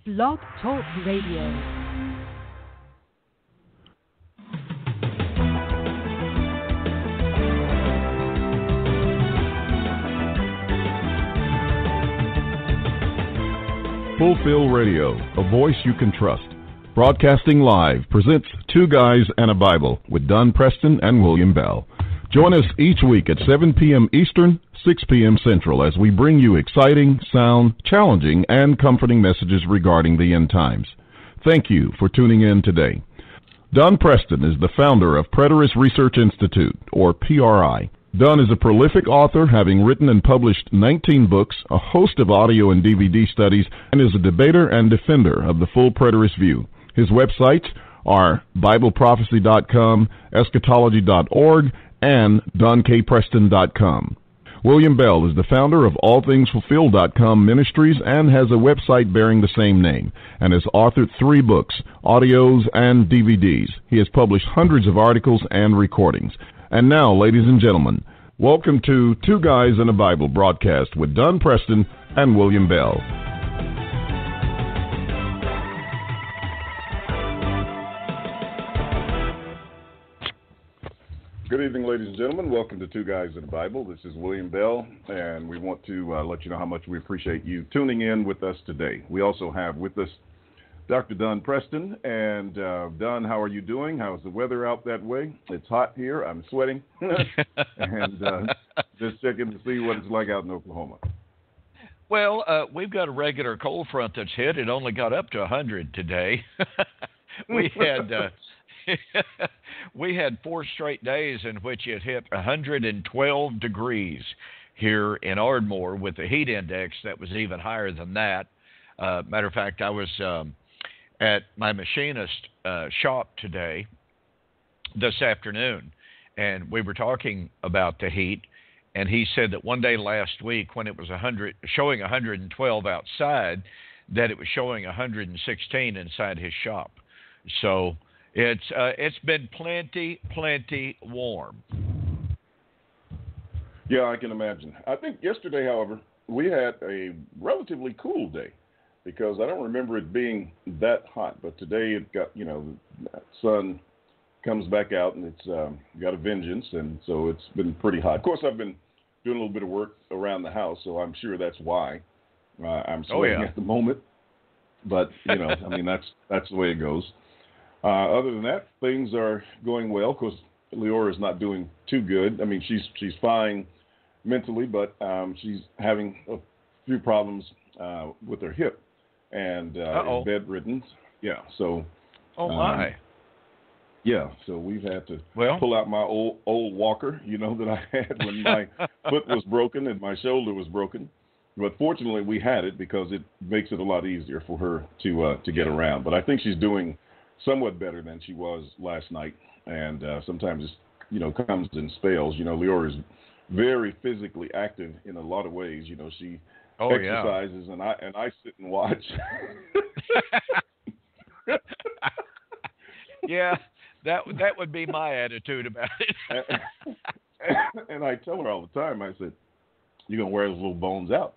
Blog Talk Radio. Fulfill Radio, a voice you can trust. Broadcasting live presents Two Guys and a Bible with Don Preston and William Bell. Join us each week at 7 p.m. Eastern, 6 p.m. Central as we bring you exciting, sound, challenging, and comforting messages regarding the end times. Thank you for tuning in today. Don Preston is the founder of Preterist Research Institute, or PRI. Don is a prolific author, having written and published 19 books, a host of audio and DVD studies, and is a debater and defender of the full preterist view. His websites are BibleProphecy.com, eschatology.org, and DonKPreston.com. William Bell is the founder of AllThingsFulfilled.com Ministries and has a website bearing the same name, and has authored 3 books, audios, and DVDs. He has published hundreds of articles and recordings. And now, ladies and gentlemen, welcome to Two Guys and a Bible broadcast with Don Preston and William Bell. Good evening, ladies and gentlemen. Welcome to Two Guys and a Bible. This is William Bell, and we want to let you know how much we appreciate you tuning in with us today. We also have with us Dr. Don Preston. And Don, how are you doing? How's the weather out that way? It's hot here. I'm sweating. And just checking to see what it's like out in Oklahoma. Well, we've got a regular cold front that's hit. It only got up to 100 today. We had 4 straight days in which it hit 112 degrees here in Ardmore with a heat index that was even higher than that. Matter of fact, I was at my machinist shop today, this afternoon, and we were talking about the heat, and he said that one day last week when it was showing 112 outside, that it was showing 116 inside his shop. So it's been plenty warm. Yeah, I can imagine. I think yesterday, however, we had a relatively cool day because I don't remember it being that hot. But today it got, the sun comes back out and it's got a vengeance, and so it's been pretty hot. Of course, I've been doing a little bit of work around the house, so I'm sure that's why I'm sweating at the moment. But, that's the way it goes. Other than that, things are going well. Of course, Leora is not doing too good. I mean, she's fine mentally, but she's having a few problems with her hip and is bedridden. Yeah, so. Oh my. Yeah, so we've had to pull out my old walker, that I had when my foot was broken and my shoulder was broken. But fortunately, we had it because it makes it a lot easier for her to get around. But I think she's doing somewhat better than she was last night, and sometimes it comes in spells. Leora is very physically active in a lot of ways. She exercises, and I sit and watch. Yeah, that would be my attitude about it. And I tell her all the time. I said, "You're gonna wear those little bones out,"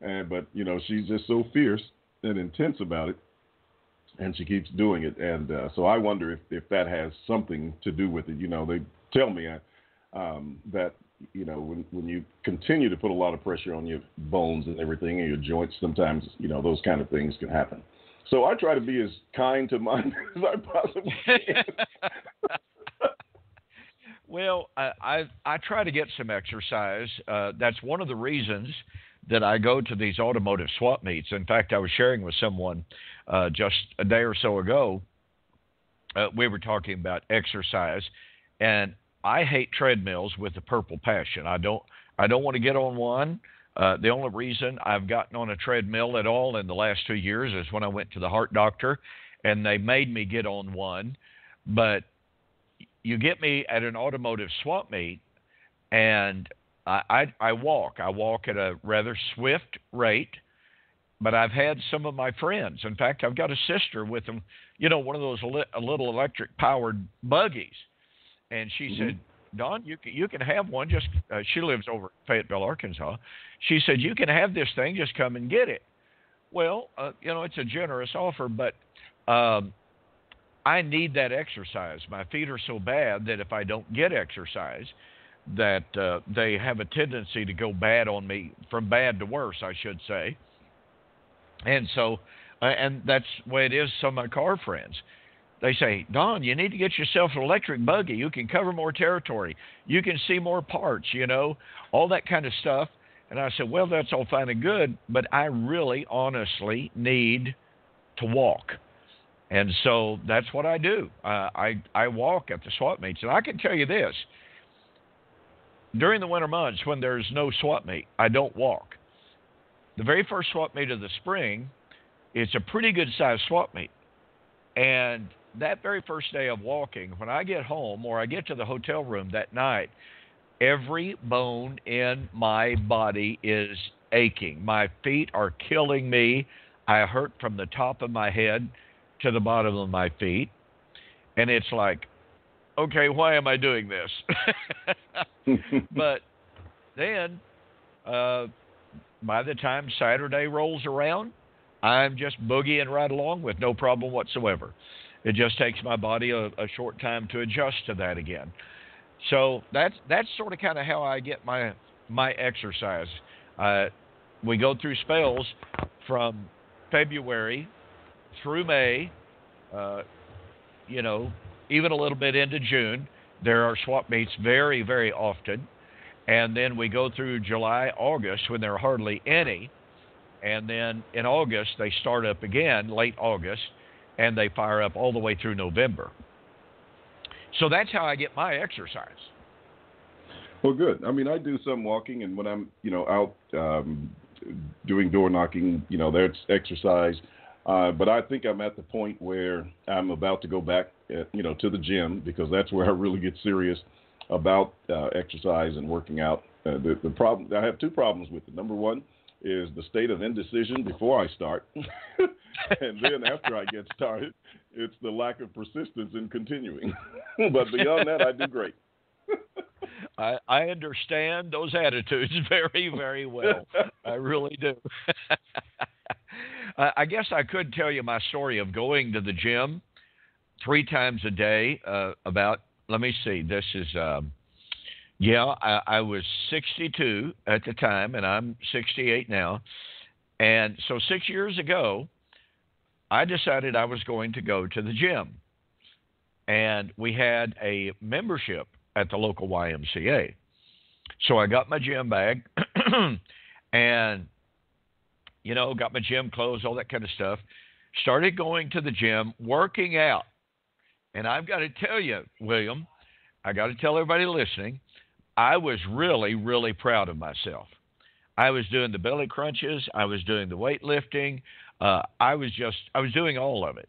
but she's just so fierce and intense about it. And she keeps doing it, and so I wonder if that has something to do with it. They tell me that when you continue to put a lot of pressure on your bones and everything and your joints, sometimes those kind of things can happen. So I try to be as kind to mine as I possibly can. Well, I try to get some exercise. That's one of the reasons that I go to these automotive swap meets. In fact, I was sharing with someone just a day or so ago. We were talking about exercise, and I hate treadmills with a purple passion. I don't want to get on one. The only reason I've gotten on a treadmill at all in the last 2 years is when I went to the heart doctor, and they made me get on one. But you get me at an automotive swap meet, and I walk. I walk at a rather swift rate, but I've had some of my friends. In fact, I've got a sister with them, one of those little electric-powered buggies. And she said, Don, you can have one. She lives over in Fayetteville, Arkansas. She said, you can have this thing. Just come and get it. Well, it's a generous offer, but I need that exercise. My feet are so bad that if I don't get exercise, that they have a tendency to go bad on me, from bad to worse, I should say. And so, and that's the way it is. Some of my car friends, they say, Don, you need to get yourself an electric buggy. You can cover more territory. You can see more parts, all that kind of stuff. And I said, well, that's all fine and good, but I really honestly need to walk. And so that's what I do. I walk at the swap meets. And I can tell you this, during the winter months when there's no swap meet, I don't walk. The very first swap meet of the spring, it's a pretty good-sized swap meet. And that very first day of walking, when I get home or I get to the hotel room that night, every bone in my body is aching. My feet are killing me. I hurt from the top of my head to the bottom of my feet. And it's like, okay, why am I doing this? But then by the time Saturday rolls around, I'm just boogieing right along with no problem whatsoever. It just takes my body a short time to adjust to that again. So that's sort of kind of how I get my exercise. We go through spells from February through May, even a little bit into June. There are swap meets very, very often. And then we go through July, August, when there are hardly any. And then in August, they start up again, late August, and they fire up all the way through November. So that's how I get my exercise. Well, good. I mean, I do some walking, and when I'm, out doing door knocking, there's exercise. But I think I'm at the point where I'm about to go back, to the gym, because that's where I really get serious about exercise and working out. The problem, I have two problems with it. Number one is the state of indecision before I start. And then after I get started, it's the lack of persistence in continuing. But beyond that, I do great. I understand those attitudes very, very well. I really do. I guess I could tell you my story of going to the gym 3 times a day. Let me see, this is, I was 62 at the time, and I'm 68 now. And so 6 years ago, I decided I was going to go to the gym. And we had a membership at the local YMCA. So I got my gym bag and, got my gym clothes, all that kind of stuff. Started going to the gym, working out. And I've got to tell you, William, I got to tell everybody listening, I was really, really proud of myself. I was doing the belly crunches. I was doing the weightlifting. I was doing all of it.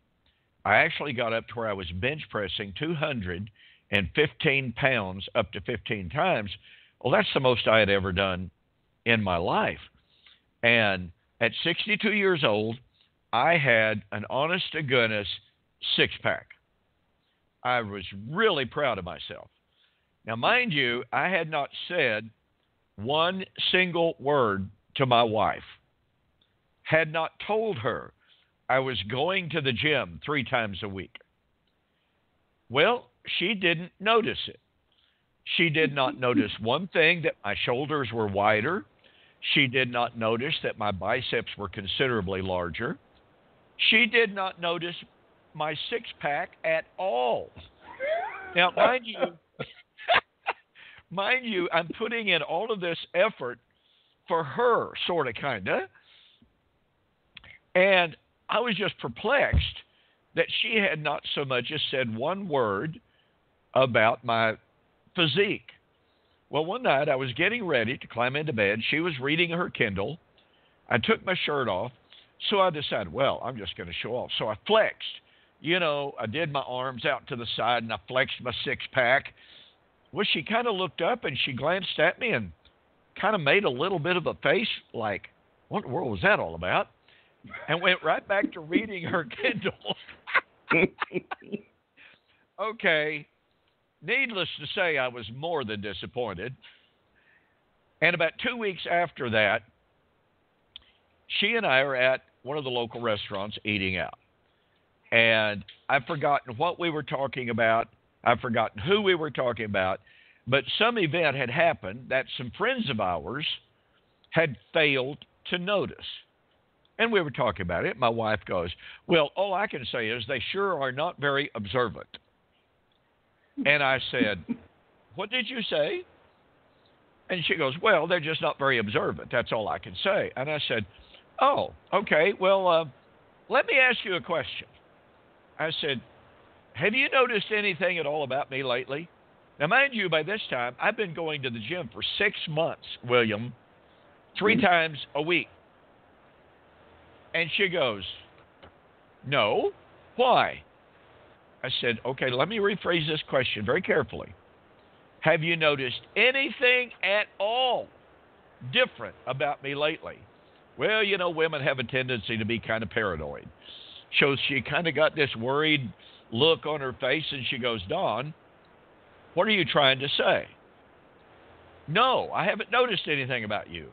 I actually got up to where I was bench pressing 215 pounds up to 15 times. Well, that's the most I had ever done in my life. And at 62 years old, I had an honest-to-goodness six-pack. I was really proud of myself. Now, mind you, I had not said one single word to my wife, had not told her I was going to the gym 3 times a week. Well, she didn't notice it. She did not notice one thing, that my shoulders were wider. She did not notice that my biceps were considerably larger. She did not notice my six-pack at all. Now, mind you, I'm putting in all of this effort for her, sort of, kind of. And I was just perplexed that she had not so much as said one word about my physique. Well, one night I was getting ready to climb into bed. She was reading her Kindle. I took my shirt off. So I decided, well, I'm just going to show off. So I flexed. I did my arms out to the side and I flexed my six-pack. Well, she kind of looked up and she glanced at me and kind of made a little bit of a face like, what in the world was that all about? And went right back to reading her Kindle. Okay. Needless to say, I was more than disappointed. And about 2 weeks after that, she and I are at one of the local restaurants eating out. And I've forgotten what we were talking about. I've forgotten who we were talking about. But some event had happened that some friends of ours had failed to notice. And we were talking about it. My wife goes, well, all I can say is they sure are not very observant. And I said, what did you say? And she goes, well, they're just not very observant. That's all I can say. And I said, oh, okay. Well, let me ask you a question. I said, have you noticed anything at all about me lately? Now, mind you, by this time, I've been going to the gym for 6 months, William, 3 times a week. And she goes, no. Why? I said, okay, let me rephrase this question very carefully. Have you noticed anything at all different about me lately? Well, you know, women have a tendency to be kind of paranoid. So she kind of got this worried look on her face, and she goes, Don, what are you trying to say? No, I haven't noticed anything about you.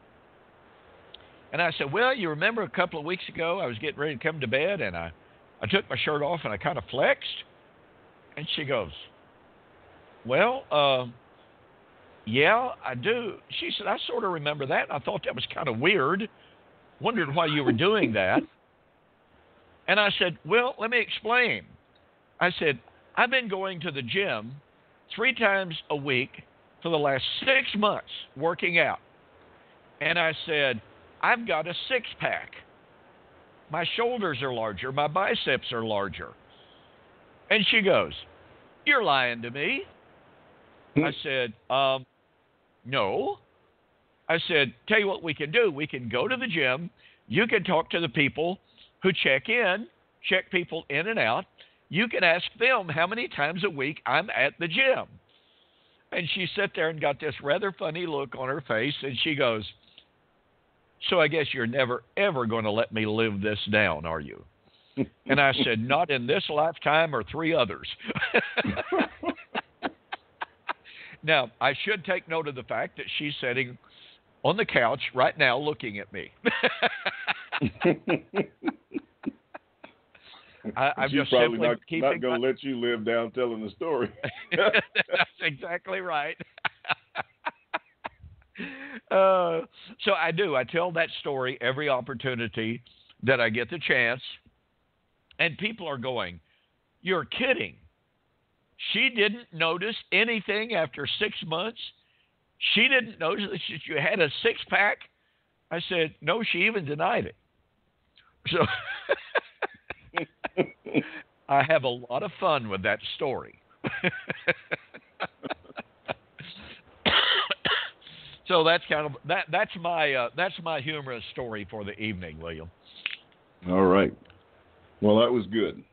And I said, well, you remember a couple of weeks ago I was getting ready to come to bed, and I took my shirt off and I kind of flexed? And she goes, well, yeah, I do. She said, I sort of remember that. And I thought that was kind of weird. Wondered why you were doing that. And I said, well, let me explain. I said, I've been going to the gym 3 times a week for the last 6 months working out. And I said, I've got a 6-pack. My shoulders are larger. My biceps are larger. And she goes, you're lying to me. I said, no. I said, tell you what we can do. We can go to the gym. You can talk to the people who check people in and out. You can ask them how many times a week I'm at the gym. And she sat there and got this rather funny look on her face, and she goes, so I guess you're never, ever going to let me live this down, are you? And I said, not in this lifetime or 3 others. Now, I should take note of the fact that she's sitting on the couch right now looking at me. I'm She's just probably simply not going to let you live down telling the story. That's exactly right. So I do. I tell that story every opportunity that I get the chance. And people are going, you're kidding. She didn't notice anything after 6 months. She didn't notice that you had a 6-pack. I said, no, she even denied it. So I have a lot of fun with that story. So that's kind of that's my humorous story for the evening, William. All right. Well, that was good.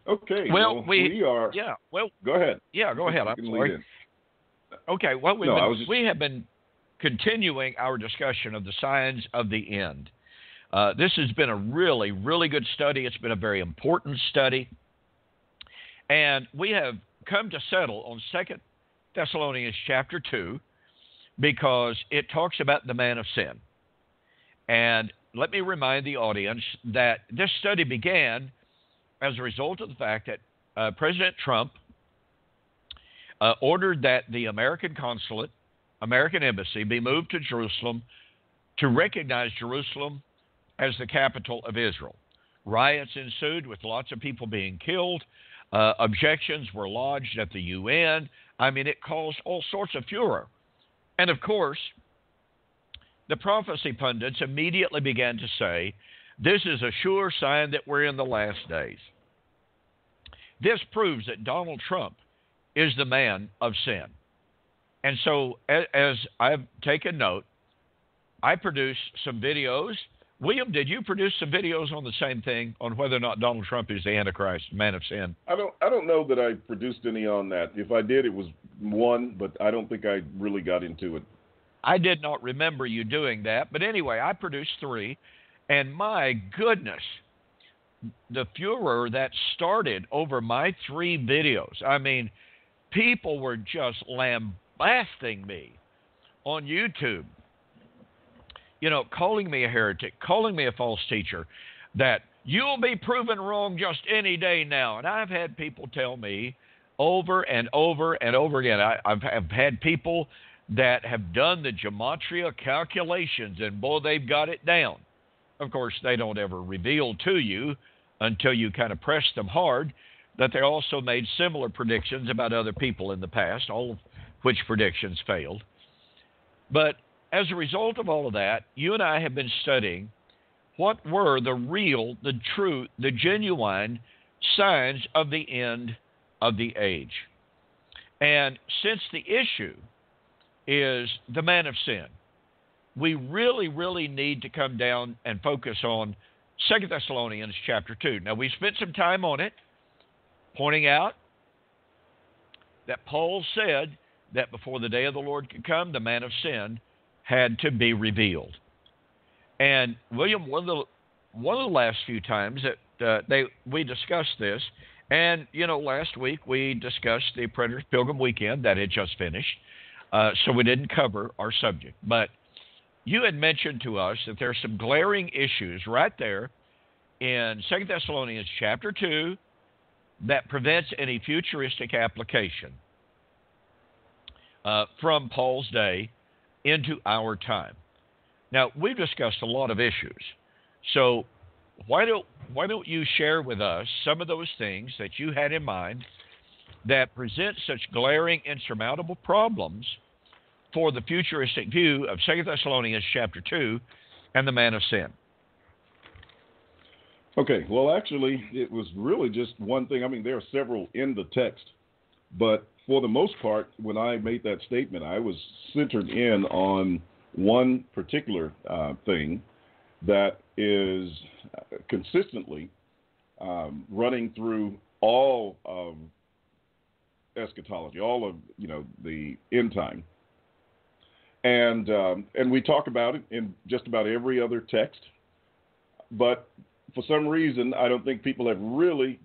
Okay. Well, we are. Yeah. Well, go ahead. Yeah, go ahead. I'm sorry. Okay. Well, we have been continuing our discussion of the signs of the end. This has been a really, really good study. It's been a very important study. And we have come to settle on 2 Thessalonians chapter 2 because it talks about the man of sin. And let me remind the audience that this study began as a result of the fact that President Trump ordered that the American consulate, American embassy, be moved to Jerusalem to recognize Jerusalem as the capital of Israel. Riots ensued with lots of people being killed. Objections were lodged at the UN. I mean, it caused all sorts of furor. And of course, the prophecy pundits immediately began to say, this is a sure sign that we're in the last days. This proves that Donald Trump is the man of sin. And so, as I've taken note, I produced some videos. William, did you produce some videos on the same thing, on whether or not Donald Trump is the Antichrist, man of sin? I don't know that I produced any on that. If I did, it was one, but I don't think I really got into it. I did not remember you doing that. But anyway, I produced 3. And my goodness, the furor that started over my 3 videos. I mean, people were just lambasting me on YouTube. calling me a heretic, calling me a false teacher, that you'll be proven wrong just any day now. And I've had people tell me over and over and over again. I've had people that have done the gematria calculations, and boy, they've got it down. Of course, they don't ever reveal to you until you kind of press them hard that they also made similar predictions about other people in the past, all of which predictions failed. But as a result of all of that, you and I have been studying what were the real, the true, the genuine signs of the end of the age. And since the issue is the man of sin, we really, really need to come down and focus on 2 Thessalonians chapter 2. Now, we spent some time on it, pointing out that Paul said that before the day of the Lord could come, the man of sin had to be revealed. And William, one of the last few times that we discussed this, and last week we discussed the Preterist Pilgrim Weekend that had just finished, so we didn't cover our subject. But you had mentioned to us that there are some glaring issues right there in 2 Thessalonians chapter 2 that prevents any futuristic application from Paul's day into our time. Now, we've discussed a lot of issues, so why don't you share with us some of those things that you had in mind that present such glaring, insurmountable problems for the futuristic view of 2 Thessalonians chapter 2 and the man of sin? Okay, well, actually, it was really just one thing. I mean, there are several in the text, but for the most part, when I made that statement, I was centered in on one particular thing that is consistently running through all of eschatology, all of the end time, and we talk about it in just about every other text, but for some reason, I don't think people have really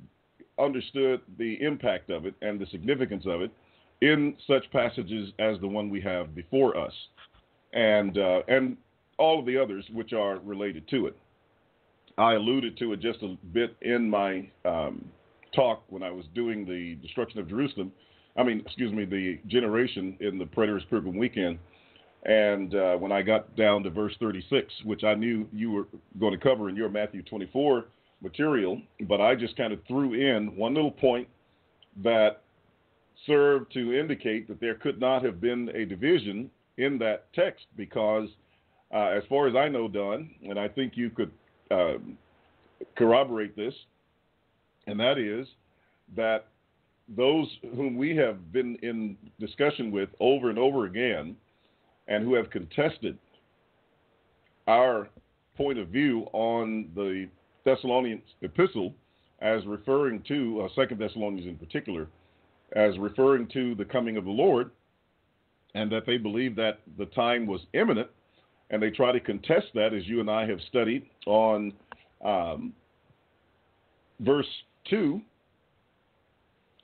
understood the impact of it and the significance of it in such passages as the one we have before us, and all of the others which are related to it. I alluded to it just a bit in my talk when I was doing the destruction of Jerusalem. The generation in the Preterist Pilgrim Weekend. And when I got down to verse 36, which I knew you were going to cover in your Matthew 24 material, but I just kind of threw in one little point that served to indicate that there could not have been a division in that text because, as far as I know, Don, and I think you could corroborate this, and that is that those whom we have been in discussion with over and over again and who have contested our point of view on the Thessalonians epistle as referring to, 2 Thessalonians in particular, as referring to the coming of the Lord, and that they believe that the time was imminent, and they try to contest that, as you and I have studied on verse 2,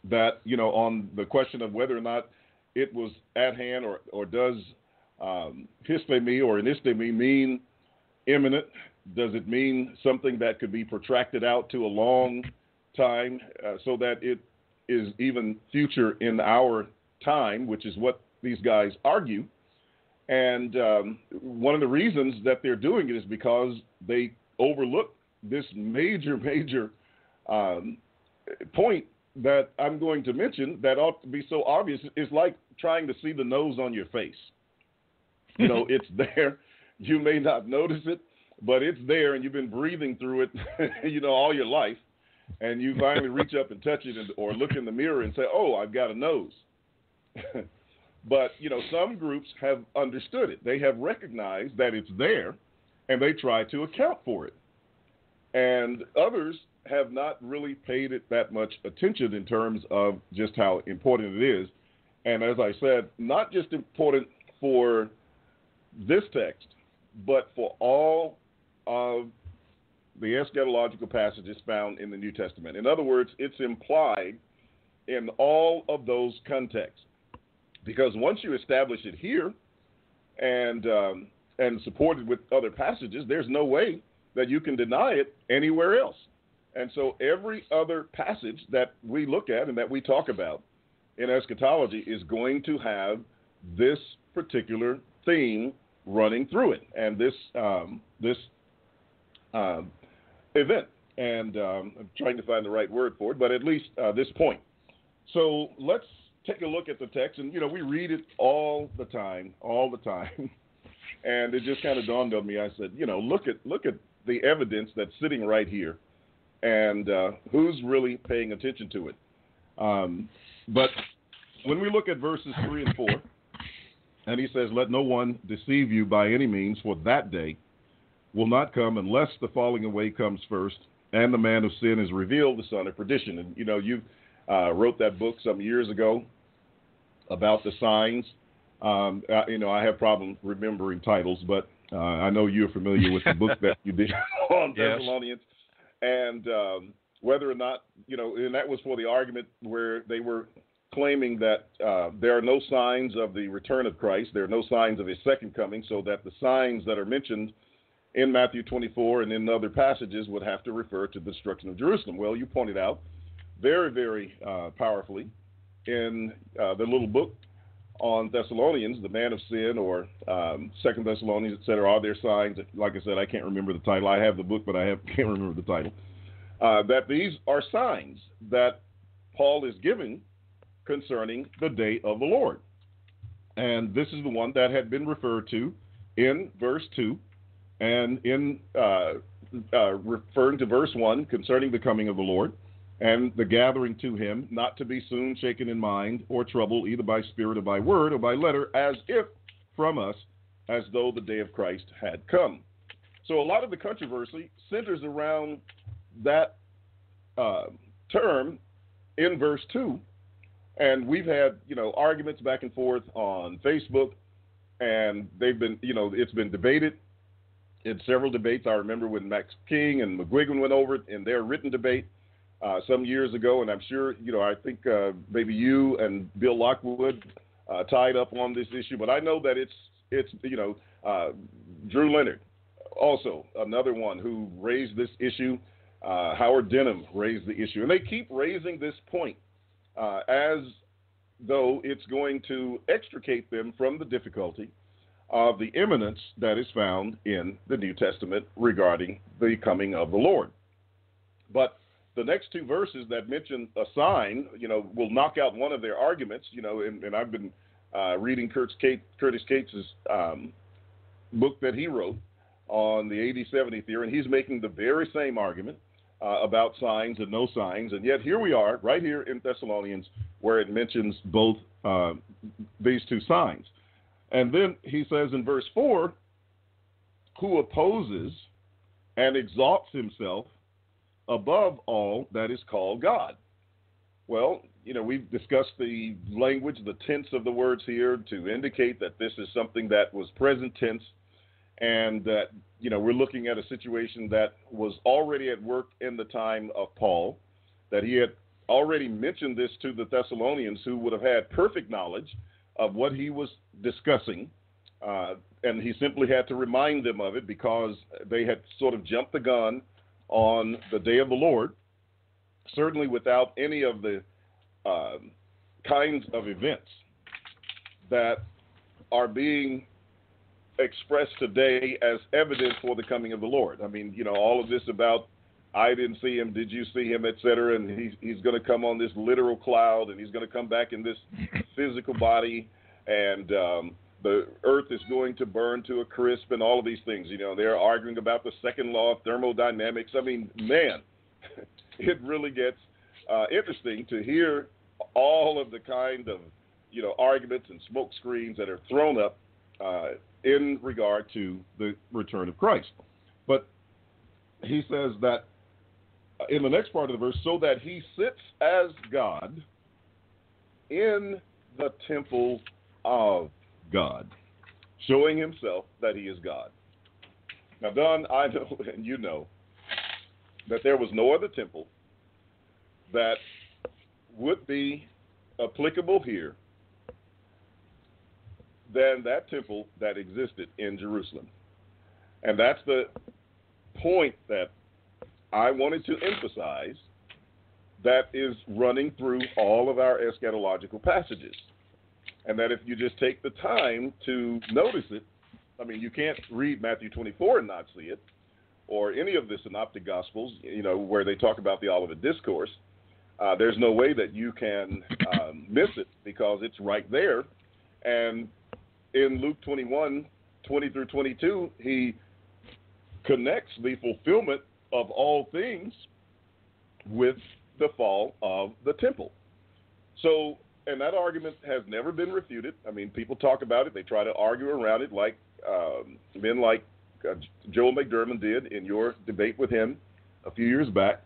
that, on the question of whether or not it was at hand or does histemi or anistemi mean imminent? Does it mean something that could be protracted out to a long time so that it is even future in our time, which is what these guys argue? And one of the reasons that they're doing it is because they overlook this major point that I'm going to mention that ought to be so obvious. It's like trying to see the nose on your face. It's there. You may not notice it, but it's there, and you've been breathing through it, all your life, and you finally reach up and touch it or look in the mirror and say, oh, I've got a nose. But, some groups have understood it. They have recognized that it's there, and they try to account for it. And others have not really paid it that much attention in terms of just how important it is. And as I said, not just important for this text, but for all of the eschatological passages found in the New Testament. In other words, it's implied in all of those contexts. Because once you establish it here, and and supported with other passages, there's no way that you can deny it anywhere else. And so every other passage that we look at and that we talk about in eschatology is going to have this particular theme running through it, and this event. And I'm trying to find the right word for it, but at least this point. So let's take a look at the text, and we read it all the time, and it just kind of dawned on me. I said, look at the evidence that's sitting right here, and who's really paying attention to it. But when we look at verses 3 and 4, and he says, "Let no one deceive you by any means, for that day will not come unless the falling away comes first, and the man of sin is revealed, the son of perdition." And you wrote that book some years ago about the signs. I have problems remembering titles, but I know you're familiar with the book that you did on Thessalonians, and whether or not and that was for the argument where they were claiming that there are no signs of the return of Christ, there are no signs of his second coming, so that the signs that are mentioned in Matthew 24 and in other passages would have to refer to the destruction of Jerusalem. Well, you pointed out very, very powerfully in the little book on Thessalonians, the man of sin, or 2 Thessalonians, etc. Are there signs? Like I said, I can't remember the title. I have the book, but can't remember the title. That these are signs that Paul is giving concerning the day of the Lord. And this is the one that had been referred to in verse 2 and in referring to verse 1 concerning the coming of the Lord and the gathering to him, not to be soon shaken in mind or troubled either by spirit or by word or by letter, as if from us, as though the day of Christ had come. So a lot of the controversy centers around that term in verse 2. And we've had, arguments back and forth on Facebook, and they've been, it's been debated in several debates. I remember when Max King and McGuigan went over it in their written debate some years ago, and I'm sure, I think maybe you and Bill Lockwood tied up on this issue, but I know that it's Drew Leonard, also another one who raised this issue. Howard Denham raised the issue, and they keep raising this point as though it's going to extricate them from the difficulty of the imminence that is found in the New Testament regarding the coming of the Lord. But the next two verses that mention a sign, will knock out one of their arguments, and I've been reading Curtis Cates' book that he wrote on the 80-70 theory, and he's making the very same argument about signs and no signs, and yet here we are, right here in Thessalonians, where it mentions both these two signs. And then he says in verse 4, "Who opposes and exalts himself above all that is called God." Well, we've discussed the language, the tense of the words here to indicate that this is something that was present tense, and that, we're looking at a situation that was already at work in the time of Paul, that he had already mentioned this to the Thessalonians, who would have had perfect knowledge of what he was discussing, and he simply had to remind them of it because they had sort of jumped the gun on the day of the Lord, certainly without any of the kinds of events that are being expressed today as evidence for the coming of the Lord. I mean, all of this about I didn't see him, did you see him, etc., and he's going to come on this literal cloud, and he's going to come back in this physical body, and the earth is going to burn to a crisp, and all of these things. They're arguing about the second law of thermodynamics. I mean, man, it really gets interesting to hear all of the kind of, arguments and smoke screens that are thrown up in regard to the return of Christ. But he says that in the next part of the verse, so that he sits as God in the temple of God, showing himself that he is God. Now, Don, I know, and you know, that there was no other temple that would be applicable here than that temple that existed in Jerusalem. And that's the point that I wanted to emphasize that is running through all of our eschatological passages. And that if you just take the time to notice it, I mean, you can't read Matthew 24 and not see it, or any of the synoptic gospels, where they talk about the Olivet Discourse. There's no way that you can miss it because it's right there. And in Luke 21, 20 through 22, he connects the fulfillment of all things with the fall of the temple. So, and that argument has never been refuted. I mean, people talk about it. They try to argue around it like men like Joel McDermott did in your debate with him a few years back.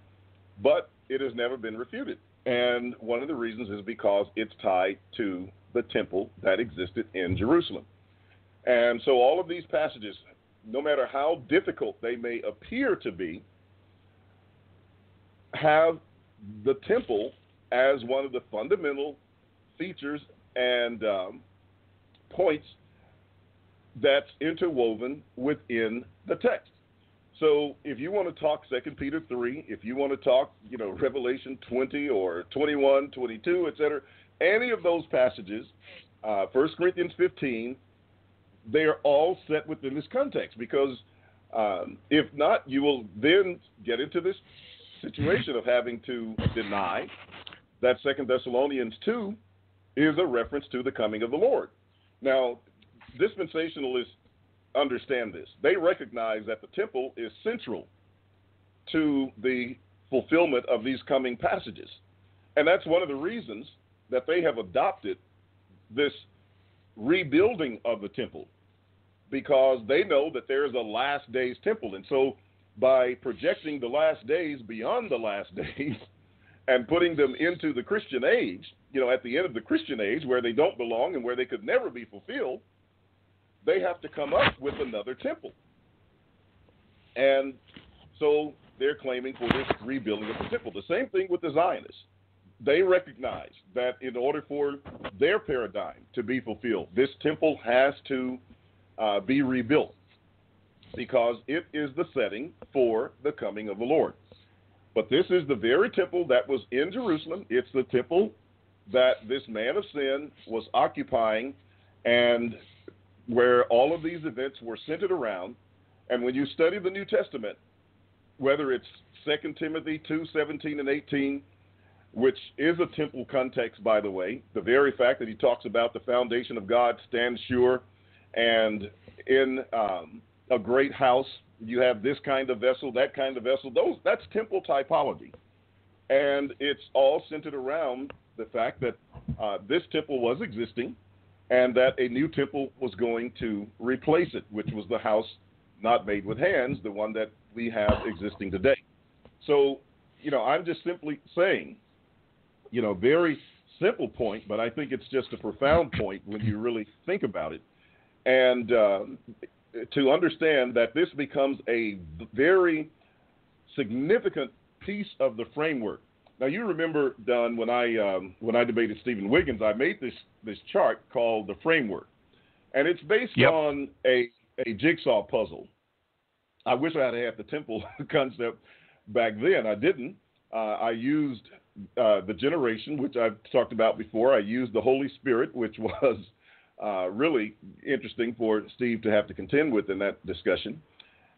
But it has never been refuted. And one of the reasons is because it's tied to the temple that existed in Jerusalem. And so all of these passages, no matter how difficult they may appear to be, have the temple as one of the fundamental features and points that's interwoven within the text. So if you want to talk 2 Peter 3, if you want to talk, Revelation 20 or 21, 22, etc., any of those passages, 1 Corinthians 15, they are all set within this context because if not, you will then get into this situation of having to deny that 2 Thessalonians 2 is a reference to the coming of the Lord. Now, dispensationalists understand this. They recognize that the temple is central to the fulfillment of these coming passages. And that's one of the reasons that they have adopted this rebuilding of the temple, because they know that there is a last days temple. And so by projecting the last days beyond the last days and putting them into the Christian age, at the end of the Christian age where they don't belong and where they could never be fulfilled, they have to come up with another temple. And so they're claiming for this rebuilding of the temple. The same thing with the Zionists. They recognize that in order for their paradigm to be fulfilled, this temple has to be rebuilt because it is the setting for the coming of the Lord. But this is the very temple that was in Jerusalem. It's the temple that this man of sin was occupying and where all of these events were centered around. And when you study the New Testament, whether it's 2 Timothy 2, 17 and 18, which is a temple context, by the way, the very fact that he talks about the foundation of God stands sure, and in a great house, you have this kind of vessel, that kind of vessel, that's temple typology. And it's all centered around the fact that this temple was existing, and that a new temple was going to replace it, which was the house not made with hands, the one that we have existing today. So, I'm just simply saying, very simple point, but I think it's just a profound point when you really think about it. And to understand that this becomes a very significant piece of the framework. Now, you remember, Don, when I debated Stephen Wiggins, I made this chart called the framework, and it's based on a jigsaw puzzle. I wish I had had the temple concept back then. I didn't. I used the generation, which I've talked about before. I used the Holy Spirit, which was really interesting for Steve to have to contend with in that discussion.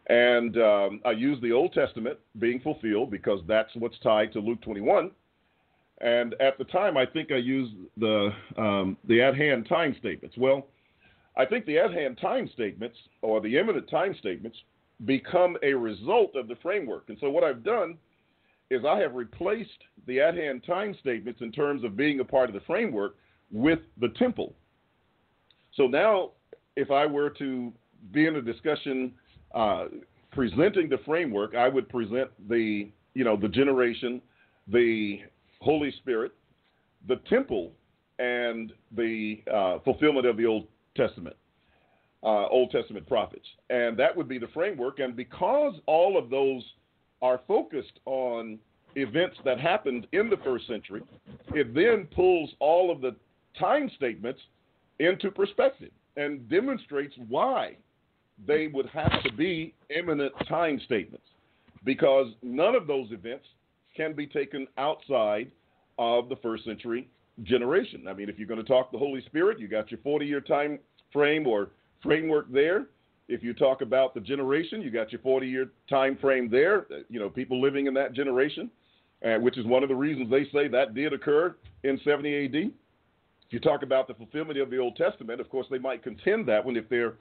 And I used the Old Testament being fulfilled because that's what's tied to Luke 21. And at the time, I think I used the at-hand time statements. Well, I think the at-hand time statements or the imminent time statements become a result of the framework. And so what I've done is I have replaced the at-hand time statements in terms of being a part of the framework with the temple. So now if I were to be in a discussion presenting the framework, I would present the generation, the Holy Spirit, the temple, and the fulfillment of the Old Testament prophets. And that would be the framework. And because all of those are focused on events that happened in the first century, it then pulls all of the time statements into perspective. and demonstrates why they would have to be imminent time statements, because none of those events can be taken outside of the first century generation. I mean, if you're going to talk the Holy Spirit, you got your 40-year time frame or framework there. If you talk about the generation, you got your 40-year time frame there, people living in that generation, which is one of the reasons they say that did occur in 70 AD. If you talk about the fulfillment of the Old Testament, of course, they might contend that one. If they're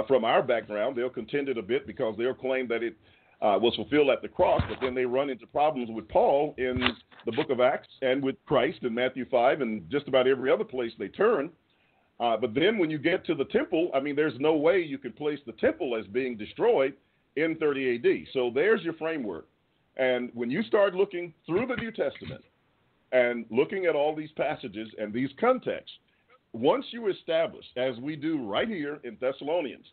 from our background, they'll contend it a bit because they'll claim that it was fulfilled at the cross, but then they run into problems with Paul in the book of Acts and with Christ in Matthew 5 and just about every other place they turn. But then when you get to the temple, I mean, there's no way you could place the temple as being destroyed in 30 AD. So there's your framework. And when you start looking through the New Testament and looking at all these passages and these contexts, once you establish, as we do right here in Thessalonians,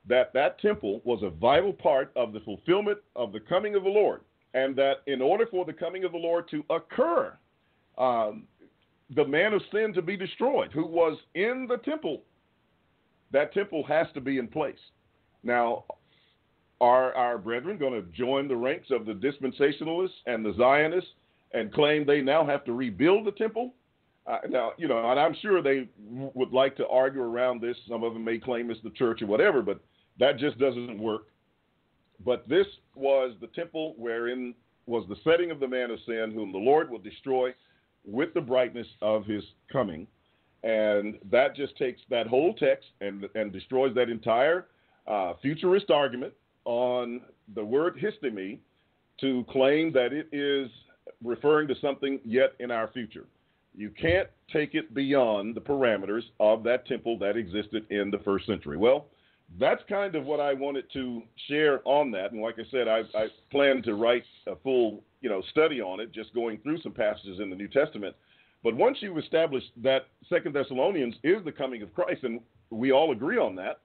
that temple was a vital part of the fulfillment of the coming of the Lord, and that in order for the coming of the Lord to occur, the man of sin to be destroyed, who was in the temple, that temple has to be in place. Now, are our brethren going to join the ranks of the dispensationalists and the Zionists and claim they now have to rebuild the temple? And I'm sure they would like to argue around this. Some of them may claim it's the church or whatever, but that just doesn't work. But this was the temple wherein was the setting of the man of sin, whom the Lord will destroy with the brightness of his coming. And that just takes that whole text and destroys that entire futurist argument on the word histemi to claim that it is referring to something yet in our future. You can't take it beyond the parameters of that temple that existed in the first century. Well, that's kind of what I wanted to share on that. And like I said, I plan to write a full study on it, just going through some passages in the New Testament. But once you establish that 2 Thessalonians is the coming of Christ, and we all agree on that,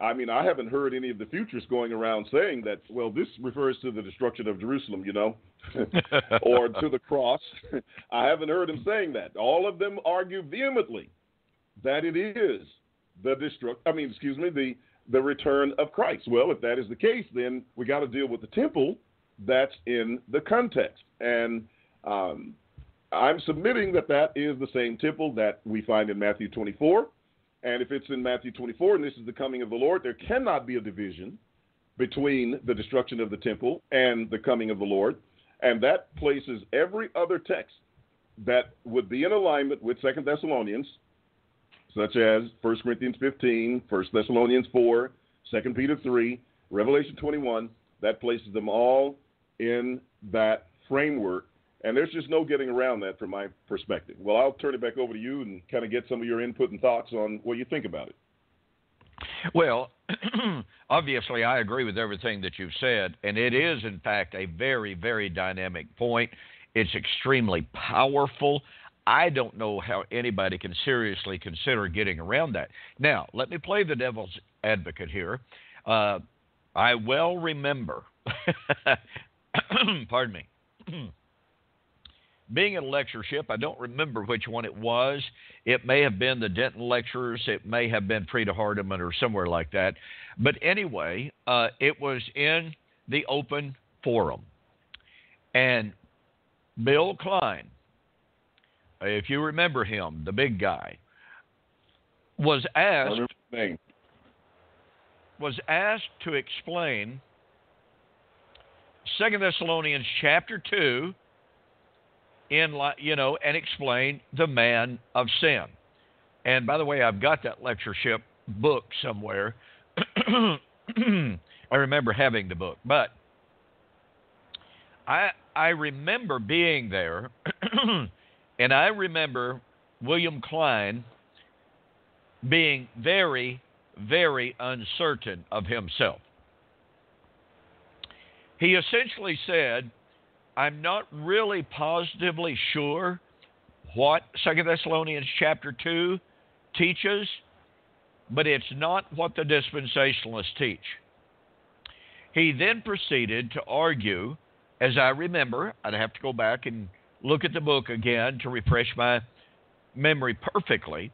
I mean, I haven't heard any of the futurists going around saying that, well, this refers to the destruction of Jerusalem, or to the cross. I haven't heard them saying that. All of them argue vehemently that it is the return of Christ. Well, if that is the case, then we got to deal with the temple that's in the context. And I'm submitting that is the same temple that we find in Matthew 24. And if it's in Matthew 24 and this is the coming of the Lord, there cannot be a division between the destruction of the temple and the coming of the Lord. And that places every other text that would be in alignment with 2 Thessalonians, such as 1 Corinthians 15, 1 Thessalonians 4, 2 Peter 3, Revelation 21, that places them all in that framework. And there's just no getting around that from my perspective. Well, I'll turn it back over to you and kind of get some of your input and thoughts on what you think about it. Well, obviously, I agree with everything that you've said, and it is, in fact, a very, very dynamic point. It's extremely powerful. I don't know how anybody can seriously consider getting around that. Now, let me play the devil's advocate here. I well remember, pardon me, being in a lectureship. I don't remember which one it was. It may have been the Denton lectures. It may have been Frida Hardeman or somewhere like that. But anyway, it was in the open forum. And Bill Klein, if you remember him, the big guy, was asked to explain 2 Thessalonians chapter 2 and explain the man of sin. And by the way, I've got that lectureship book somewhere. I remember having the book, but I remember being there, and I remember William Klein being very, very uncertain of himself. He essentially said, I'm not really positively sure what 2 Thessalonians chapter 2 teaches, but it's not what the dispensationalists teach. He then proceeded to argue, as I remember, I'd have to go back and look at the book again to refresh my memory perfectly,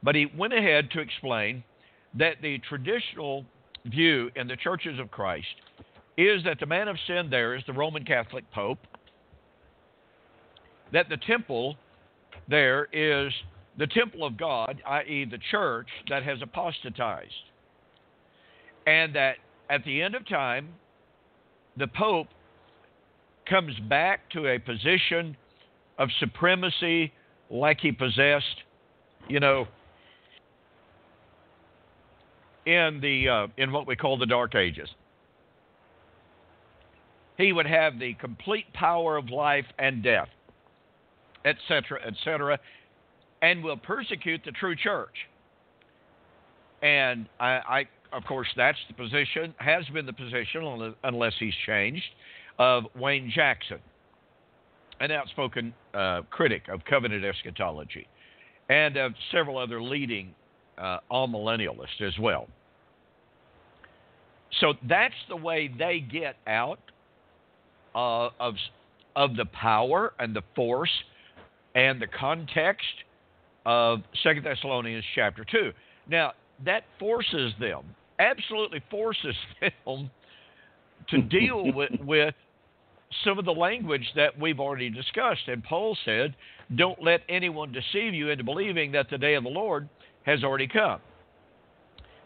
But he went ahead to explain that the traditional view in the churches of Christ is that the man of sin there is the Roman Catholic Pope, that the temple there is the temple of God, i.e. the church that has apostatized, and that at the end of time, the Pope comes back to a position of supremacy like he possessed, in what we call the Dark Ages. He would have the complete power of life and death, etc., and will persecute the true church. And I of course, that's the position, has been the position, unless he's changed, of Wayne Jackson, an outspoken critic of covenant eschatology, and of several other leading all-millennialists as well. So that's the way they get out of the power and the force and the context of 2 Thessalonians chapter 2. Now, that forces them, absolutely forces them to deal with some of the language that we've already discussed. And Paul said, don't let anyone deceive you into believing that the day of the Lord has already come.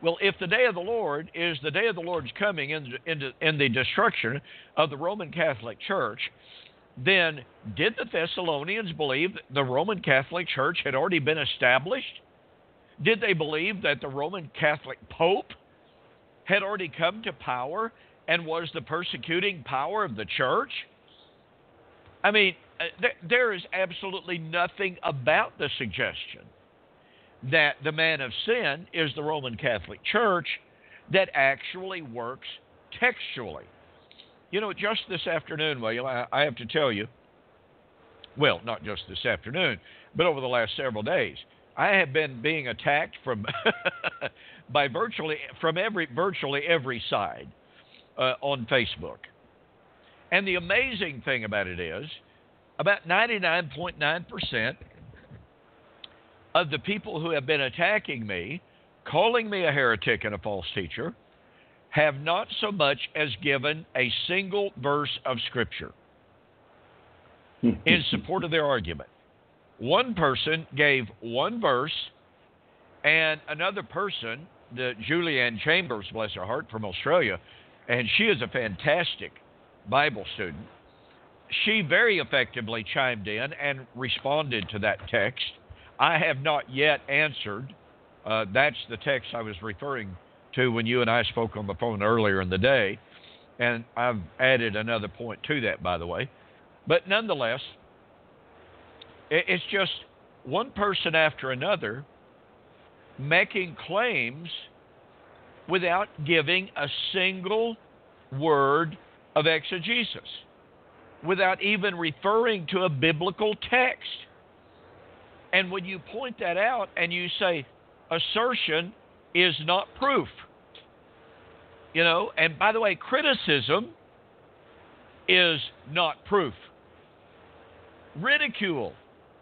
Well, if the day of the Lord is the day of the Lord's coming in the destruction of the Roman Catholic Church, then did the Thessalonians believe that the Roman Catholic Church had already been established? Did they believe that the Roman Catholic Pope had already come to power and was the persecuting power of the church? I mean, there is absolutely nothing about the suggestion that the man of sin is the Roman Catholic Church that actually works textually. Just this afternoon, William, I have to tell you, well, not just this afternoon, but over the last several days, I have been being attacked from by virtually every side on Facebook. And the amazing thing about it is, about 99.9% of the people who have been attacking me, calling me a heretic and a false teacher, have not so much as given a single verse of Scripture in support of their argument. One person gave one verse, and another person, the Julianne Chambers, bless her heart, from Australia, and she is a fantastic Bible student, she very effectively chimed in and responded to that text. I have not yet answered. That's the text I was referring to when you and I spoke on the phone earlier in the day, and I've added another point to that, by the way. But nonetheless, it's just one person after another making claims without giving a single word of exegesis, without even referring to a biblical text. And when you point that out and you say assertion is not proof, and by the way, criticism is not proof. Ridicule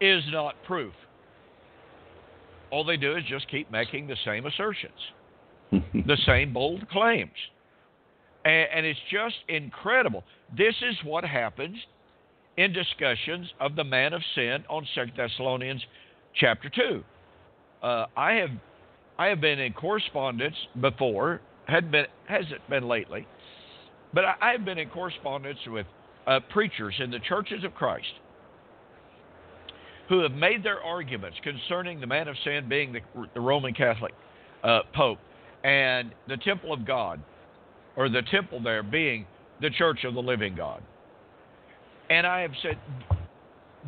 is not proof. All they do is just keep making the same assertions, the same bold claims. And it's just incredible. This is what happens in discussions of the man of sin on 2 Thessalonians chapter 2. I have been in correspondence before, hasn't been lately, but I have been in correspondence with preachers in the churches of Christ who have made their arguments concerning the man of sin being the Roman Catholic Pope and the temple of God, or the temple there being the church of the living God. And I have said,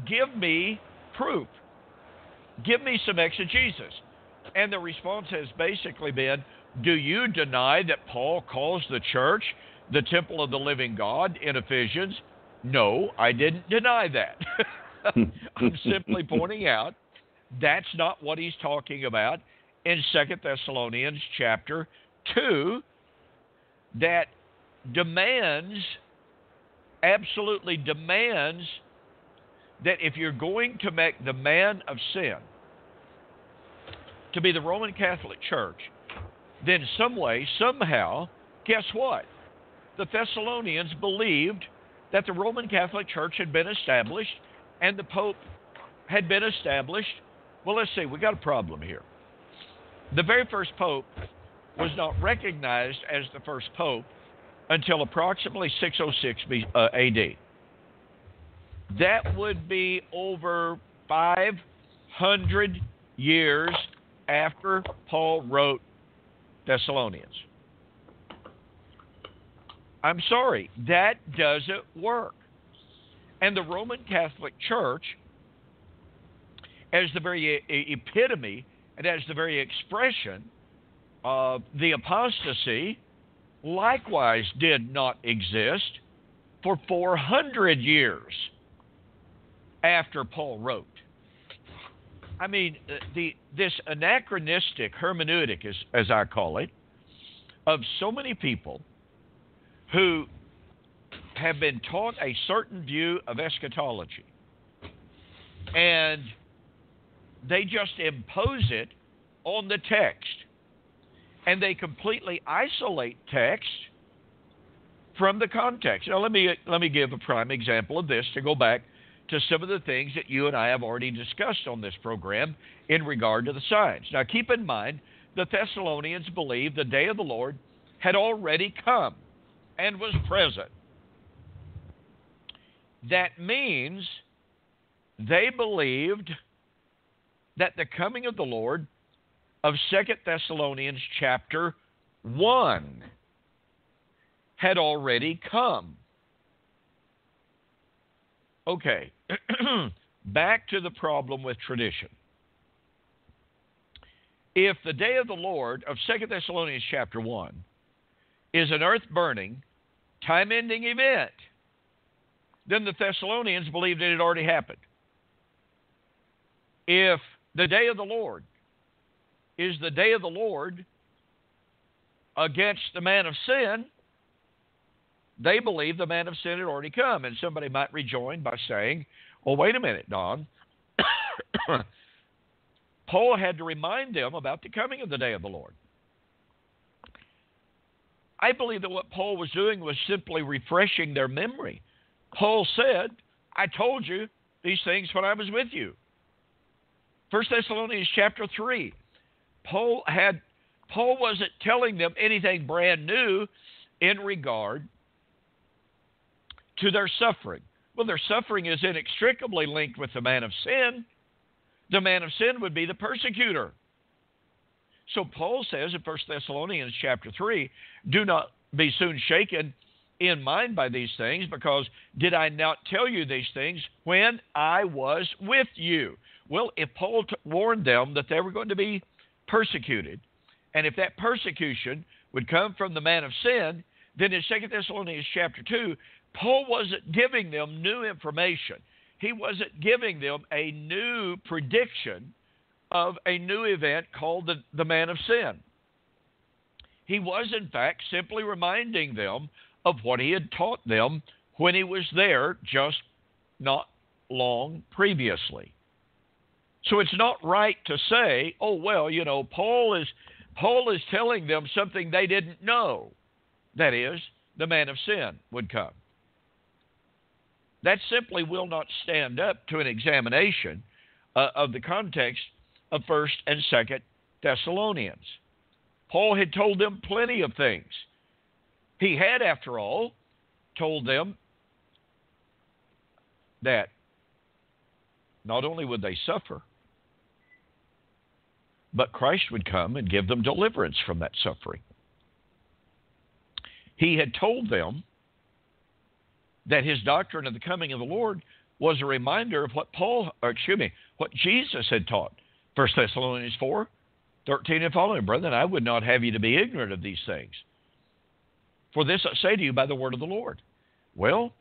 give me proof. Give me some exegesis. And the response has basically been, do you deny that Paul calls the church the temple of the living God in Ephesians? No, I didn't deny that. I'm simply pointing out that's not what he's talking about in 2 Thessalonians chapter 2, that absolutely demands that if you're going to make the man of sin to be the Roman Catholic Church, then some way, somehow, guess what? The Thessalonians believed that the Roman Catholic Church had been established and the Pope had been established. Well, let's see, we got a problem here. The very first Pope was not recognized as the first Pope until approximately 606 AD. That would be over 500 years after Paul wrote Thessalonians. I'm sorry, that doesn't work. And the Roman Catholic Church, as the very epitome and as the very expression of the apostasy, likewise did not exist for 400 years after Paul wrote. I mean, this anachronistic hermeneutic, as I call it, of so many people who have been taught a certain view of eschatology, and they just impose it on the text, and they completely isolate text from the context. Now, let me give a prime example of this to go back to some of the things that you and I have already discussed on this program in regard to the signs. Now, keep in mind, the Thessalonians believed the day of the Lord had already come and was present. That means they believed that the coming of the Lord of 2 Thessalonians chapter 1 had already come. Okay, back to the problem with tradition. If the day of the Lord of 2 Thessalonians chapter 1 is an earth-burning, time-ending event, then the Thessalonians believed it had already happened. If the day of the Lord is the day of the Lord against the man of sin, they believe the man of sin had already come. And somebody might rejoin by saying, well, wait a minute, Don. Paul had to remind them about the coming of the day of the Lord. I believe that what Paul was doing was simply refreshing their memory. Paul said, I told you these things when I was with you. 1 Thessalonians chapter 3. Paul wasn't telling them anything brand new in regard to their suffering. Well, their suffering is inextricably linked with the man of sin. The man of sin would be the persecutor. So Paul says in 1 Thessalonians chapter 3, do not be soon shaken in mind by these things, because did I not tell you these things when I was with you? Well, if Paul warned them that they were going to be persecuted, and if that persecution would come from the man of sin, then in 2 Thessalonians chapter 2, Paul wasn't giving them new information. He wasn't giving them a new prediction of a new event called the man of sin. He was, in fact, simply reminding them of what he had taught them when he was there just not long previously. So it's not right to say, oh, well, you know, Paul is telling them something they didn't know. That is, the man of sin would come. That simply will not stand up to an examination of the context of 1 and 2 Thessalonians. Paul had told them plenty of things. He had, after all, told them that not only would they suffer, but Christ would come and give them deliverance from that suffering. He had told them that his doctrine of the coming of the Lord was a reminder of what what Jesus had taught. 1 Thessalonians 4, 13 and following, brethren, I would not have you to be ignorant of these things. For this I say to you by the word of the Lord. Well,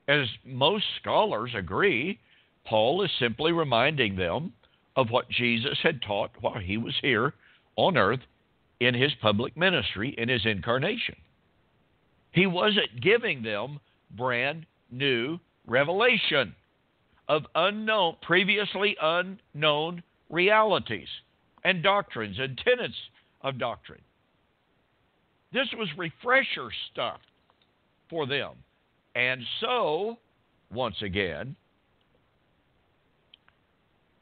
as most scholars agree, Paul is simply reminding them of what Jesus had taught while he was here on earth in his public ministry, in his incarnation. He wasn't giving them brand new revelation of previously unknown realities. and doctrines and tenets of doctrine. This was refresher stuff for them. And so, once again,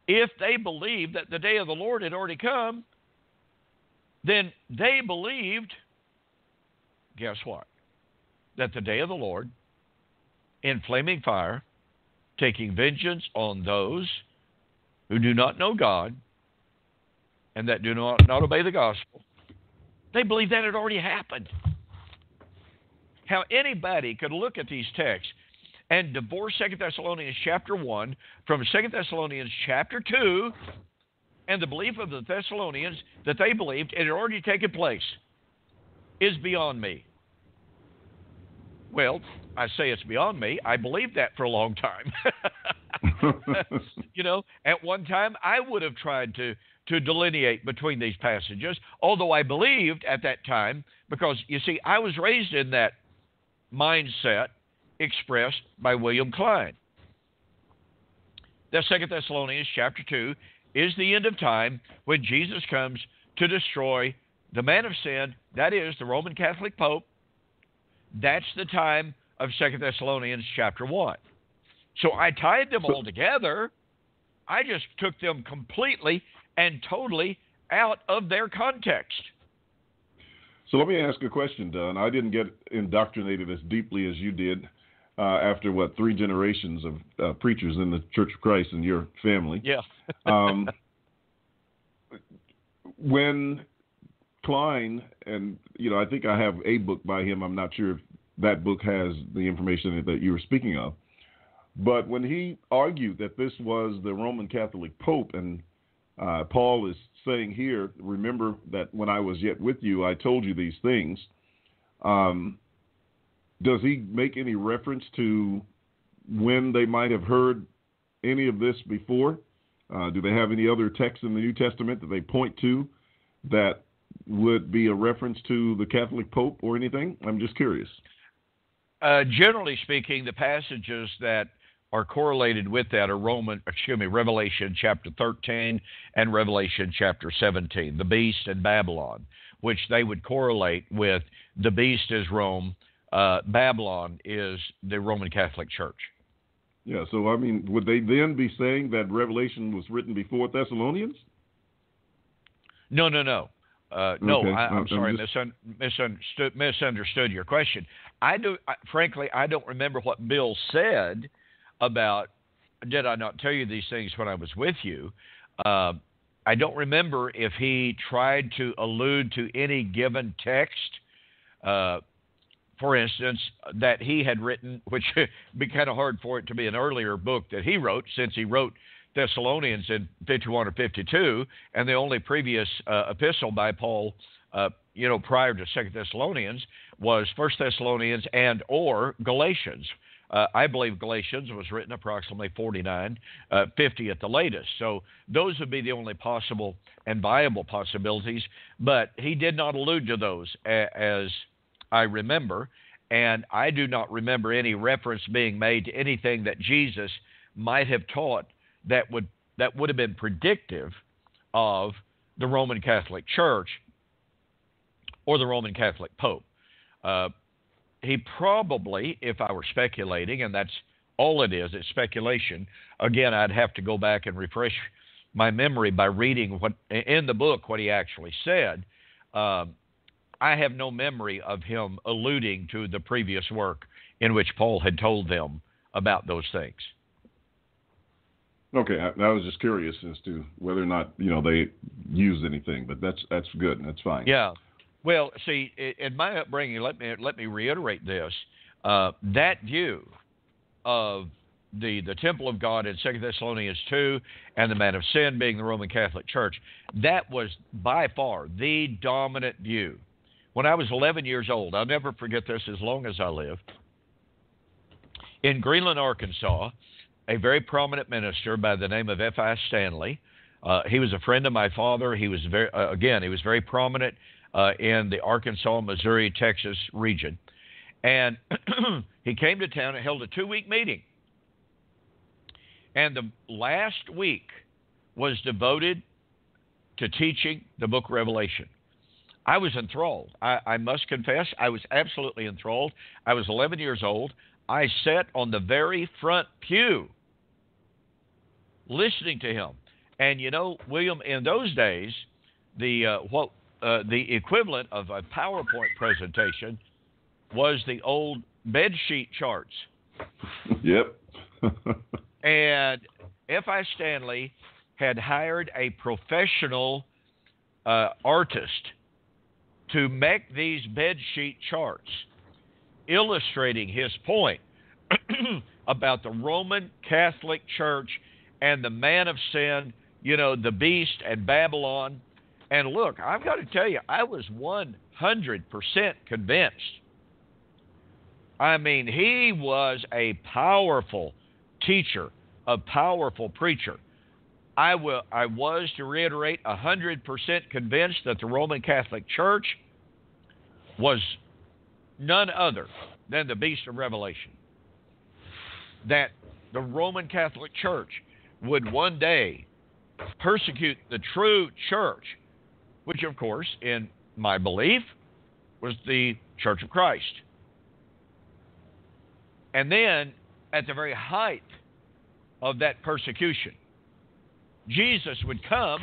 if they believed that the day of the Lord had already come, then they believed, guess what? That the day of the Lord, in flaming fire, taking vengeance on those who do not know God and that do not obey the gospel, they believed that had already happened. How anybody could look at these texts and divorce 2 Thessalonians chapter 1 from 2 Thessalonians chapter 2 and the belief of the Thessalonians that they believed it had already taken place is beyond me. Well, I say it's beyond me. I believed that for a long time. At one time I would have tried to delineate between these passages, although I believed at that time, because, you see, I was raised in that mindset expressed by William Klein. That 2 Thessalonians chapter 2 is the end of time when Jesus comes to destroy the man of sin, that is, the Roman Catholic Pope. That's the time of 2 Thessalonians chapter 1. So I tied them all together. I just took them completely and totally out of their context. So let me ask a question, Don. I didn't get indoctrinated as deeply as you did after, 3 generations of preachers in the Church of Christ in your family. Yeah. When Klein, and, I think I have a book by him. I'm not sure if that book has the information that you were speaking of. But when he argued that this was the Roman Catholic Pope, and Paul is saying here, remember that when I was yet with you, I told you these things. Does he make any reference to when they might have heard any of this before? Do they have any other texts in the New Testament that they point to that would be a reference to the Catholic Pope or anything? I'm just curious. Generally speaking, the passages that are correlated with that are Revelation chapter 13 and Revelation chapter 17, the beast and Babylon, which they would correlate with the beast is Rome, Babylon is the Roman Catholic Church. Yeah, so would they then be saying that Revelation was written before Thessalonians? No. No, okay. I'm sorry, misunderstood your question. Frankly, I don't remember what Bill said about, did I not tell you these things when I was with you? I don't remember if he tried to allude to any given text, for instance, that he had written, which would be kind of hard for it to be an earlier book that he wrote, since he wrote Thessalonians in 51 or 52, and the only previous epistle by Paul, prior to 2 Thessalonians, was 1 Thessalonians and or Galatians. I believe Galatians was written approximately 49, 50 at the latest. So those would be the only possible and viable possibilities, but he did not allude to those as I remember, and I do not remember any reference being made to anything that Jesus might have taught that would have been predictive of the Roman Catholic Church or the Roman Catholic Pope. He probably, if I were speculating, and that's all it is, it's speculation. Again, I'd have to go back and refresh my memory by reading what in the book what he actually said. I have no memory of him alluding to the previous work in which Paul had told them about those things. Okay, I was just curious as to whether or not they used anything, but that's good. That's fine. Yeah. Well, see, in my upbringing, let me reiterate this. That view of the temple of God in 2 Thessalonians 2 and the man of sin being the Roman Catholic Church, that was by far the dominant view. When I was 11 years old, I'll never forget this as long as I live, in Greenland, Arkansas, a very prominent minister by the name of F.I. Stanley. He was a friend of my father. He was very prominent in the Arkansas, Missouri, Texas region. And he came to town and held a 2-week meeting. And the last week was devoted to teaching the book of Revelation. I was enthralled. I must confess, I was absolutely enthralled. I was 11 years old. I sat on the very front pew listening to him. And you know, William, in those days, the equivalent of a PowerPoint presentation was the old bed sheet charts. Yep. And F.I. Stanley had hired a professional artist to make these bed sheet charts, illustrating his point about the Roman Catholic Church and the man of sin, you know, the beast and Babylon. And look, I've got to tell you, I was 100% convinced. I mean, he was a powerful teacher, a powerful preacher. I was, to reiterate, 100% convinced that the Roman Catholic Church was none other than the beast of Revelation. That the Roman Catholic Church would one day persecute the true church, which, of course, in my belief, was the Church of Christ. And then, at the very height of that persecution, Jesus would come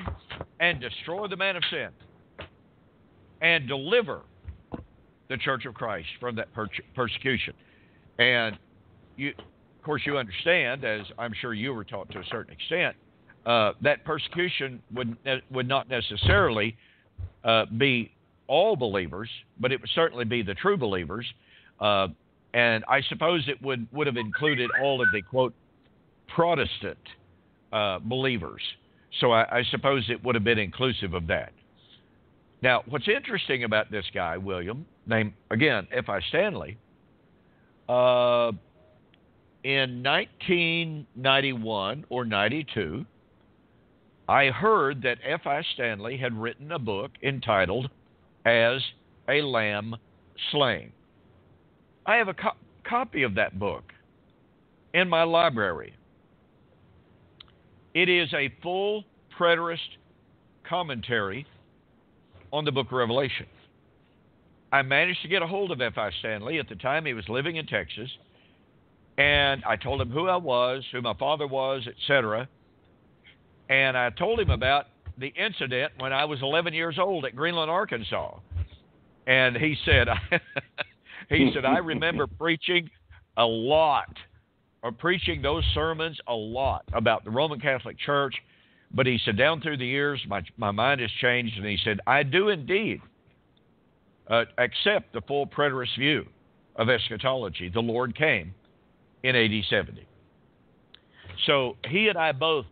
and destroy the man of sin and deliver the Church of Christ from that persecution. And, of course, you understand, as I'm sure you were taught to a certain extent, that persecution would not necessarily be all believers, but it would certainly be the true believers. And I suppose it would have included all of the, quote, Protestant believers. So I suppose it would have been inclusive of that. Now, what's interesting about this guy, William, named, again, F.I. Stanley, in 1991 or 92, I heard that F.I. Stanley had written a book entitled As a Lamb Slain. I have a copy of that book in my library. It is a full preterist commentary on the book of Revelation. I managed to get a hold of F.I. Stanley. At the time, he was living in Texas. And I told him who I was, who my father was, etc. And I told him about the incident when I was 11 years old at Greenland, Arkansas. And he said, I remember preaching a lot, or preaching those sermons a lot about the Roman Catholic Church. But he said, down through the years, my mind has changed. And he said, I do indeed accept the full preterist view of eschatology. The Lord came in AD 70. So he and I both,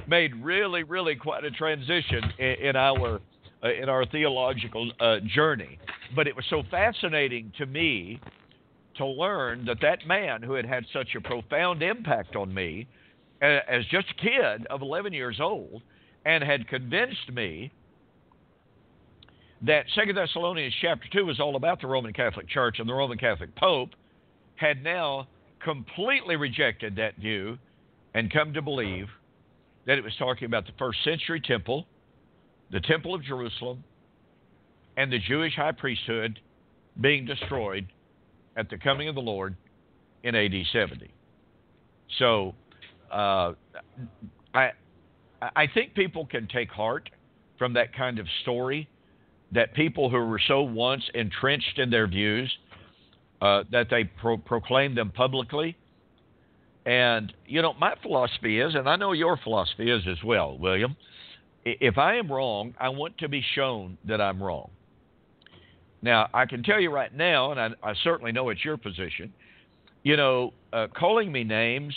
made really, really quite a transition in our theological journey. But it was so fascinating to me to learn that man who had such a profound impact on me as just a kid of 11 years old and had convinced me that 2 Thessalonians chapter 2 was all about the Roman Catholic Church and the Roman Catholic Pope, had now completely rejected that view and come to believe that it was talking about the first century temple, the Temple of Jerusalem, and the Jewish high priesthood being destroyed at the coming of the Lord in AD 70. So I think people can take heart from that kind of story, that people who were so once entrenched in their views that they proclaim them publicly. And, my philosophy is, and I know your philosophy is as well, William, if I am wrong, I want to be shown that I'm wrong. Now, I can tell you right now, and I certainly know it's your position, calling me names,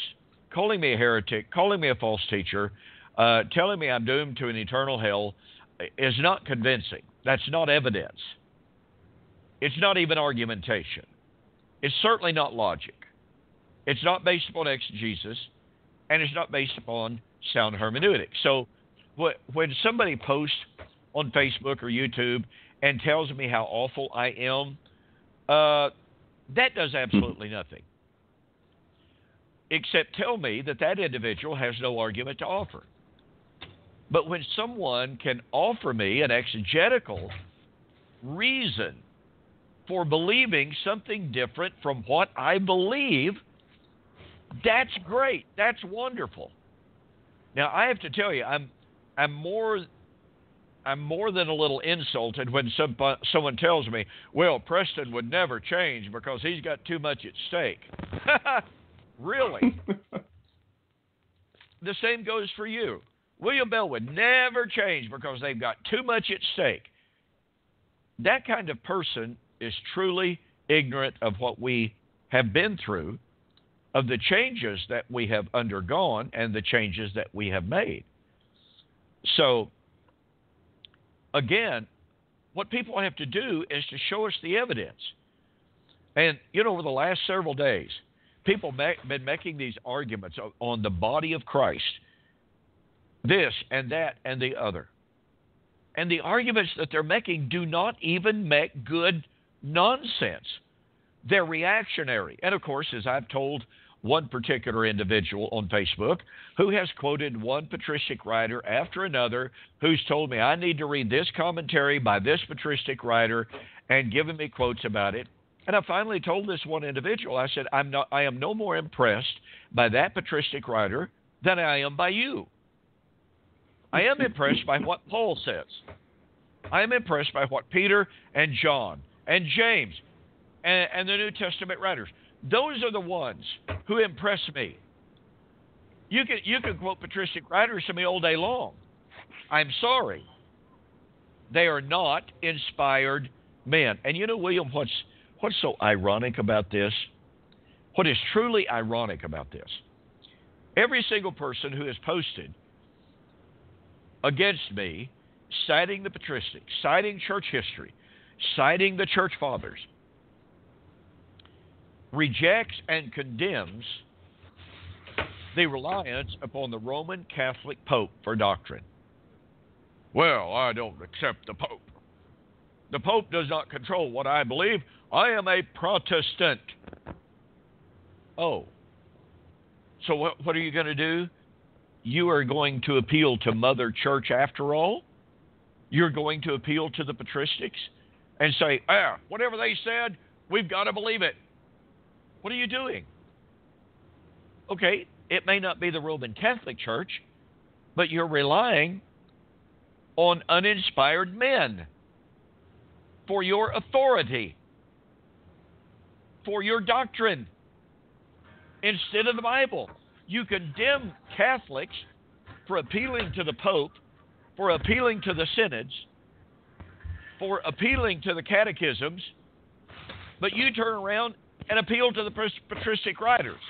calling me a heretic, calling me a false teacher, telling me I'm doomed to an eternal hell is not convincing. That's not evidence. It's not even argumentation. It's certainly not logic. It's not based upon exegesis, and it's not based upon sound hermeneutics. So when somebody posts on Facebook or YouTube and tells me how awful I am, that does absolutely nothing, except tell me that individual has no argument to offer. But when someone can offer me an exegetical reason for believing something different from what I believe, that's great. That's wonderful. Now, I have to tell you, I'm more than a little insulted when someone tells me, well, Preston would never change because he's got too much at stake. Really? The same goes for you. William Bell would never change because they've got too much at stake. That kind of person is truly ignorant of what we have been through, of the changes that we have undergone and the changes that we have made. So, again, what people have to do is to show us the evidence. And, over the last several days, people have been making these arguments on the body of Christ, this and that and the other. And the arguments that they're making do not even make good nonsense. They're reactionary. And, of course, as I've told one particular individual on Facebook who has quoted one patristic writer after another who's told me I need to read this commentary by this patristic writer and given me quotes about it. And I finally told this one individual, I said, I am no more impressed by that patristic writer than I am by you. I am impressed by what Paul says. I am impressed by what Peter and John and James and the New Testament writers, those are the ones who impress me. You can quote patristic writers to me all day long. I'm sorry. They are not inspired men. And William, what's so ironic about this? What is truly ironic about this? Every single person who has posted against me, citing the patristics, citing church history, citing the church fathers, rejects and condemns the reliance upon the Roman Catholic Pope for doctrine. Well, I don't accept the Pope. The Pope does not control what I believe. I am a Protestant. Oh. So what are you going to do? You are going to appeal to Mother Church after all? You're going to appeal to the patristics and say, whatever they said, we've got to believe it. What are you doing? Okay, it may not be the Roman Catholic Church, but you're relying on uninspired men for your authority, for your doctrine, instead of the Bible. You condemn Catholics for appealing to the Pope, for appealing to the synods, for appealing to the catechisms, but you turn around and appeal to the patristic writers.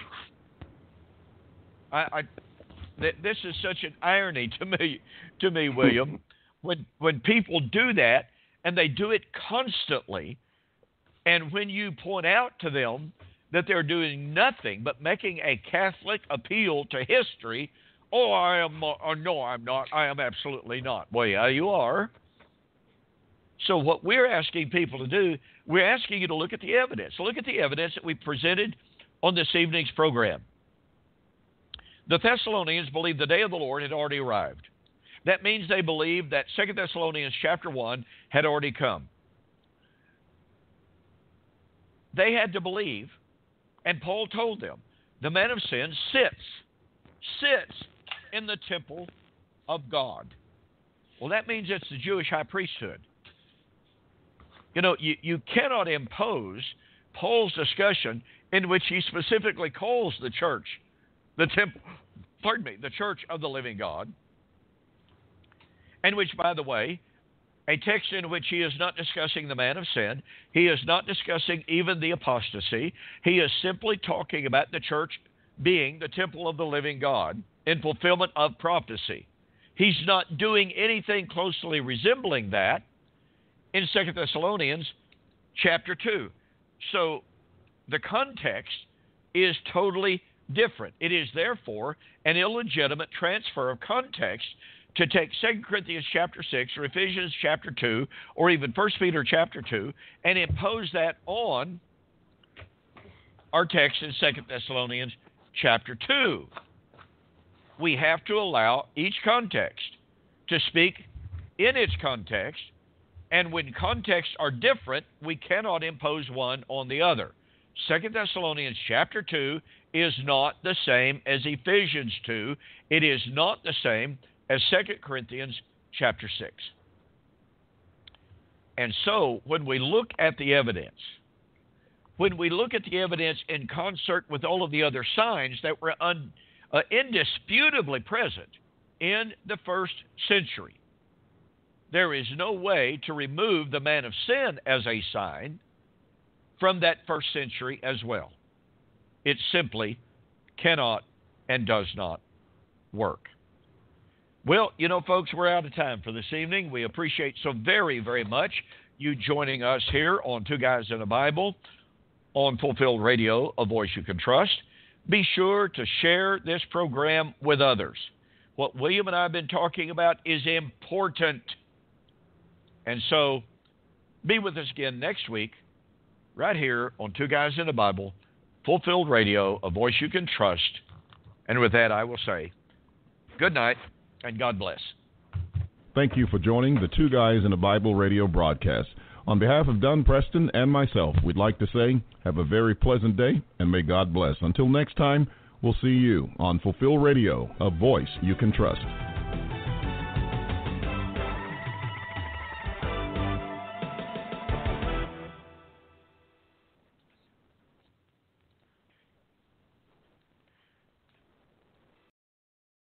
This is such an irony to me, William, when people do that, and they do it constantly, and when you point out to them that they're doing nothing but making a Catholic appeal to history, no, I'm not. I am absolutely not. Well, yeah, you are. So what we're asking people to do, we're asking you to look at the evidence. Look at the evidence that we presented on this evening's program. The Thessalonians believed the day of the Lord had already arrived. That means they believed that 2 Thessalonians chapter 1 had already come. They had to believe, and Paul told them, the man of sin sits in the temple of God. Well, that means it's the Jewish high priesthood. You cannot impose Paul's discussion in which he specifically calls the church, the church of the living God, and which, by the way, a text in which he is not discussing the man of sin, he is not discussing even the apostasy, he is simply talking about the church being the temple of the living God in fulfillment of prophecy. He's not doing anything closely resembling that in 2 Thessalonians chapter 2. So the context is totally different. It is therefore an illegitimate transfer of context to take 2 Corinthians chapter 6 or Ephesians chapter 2 or even 1 Peter chapter 2 and impose that on our text in 2 Thessalonians chapter 2. We have to allow each context to speak in its context, and when contexts are different, we cannot impose one on the other. 2 Thessalonians chapter 2 is not the same as Ephesians 2. It is not the same as 2 Corinthians chapter 6. And so, when we look at the evidence, in concert with all of the other signs that were indisputably present in the first century, there is no way to remove the man of sin as a sign from that first century as well. It simply cannot and does not work. Well, folks, we're out of time for this evening. We appreciate so very, very much you joining us here on Two Guys and a Bible on Fulfilled Radio, a voice you can trust. Be sure to share this program with others. What William and I have been talking about is important. And so, be with us again next week, right here on Two Guys and a Bible, Fulfilled Radio, a voice you can trust. And with that, I will say, good night and God bless. Thank you for joining the Two Guys and a Bible radio broadcast. On behalf of Dunn Preston and myself, we'd like to say, have a very pleasant day, and may God bless. Until next time, we'll see you on Fulfilled Radio, a voice you can trust.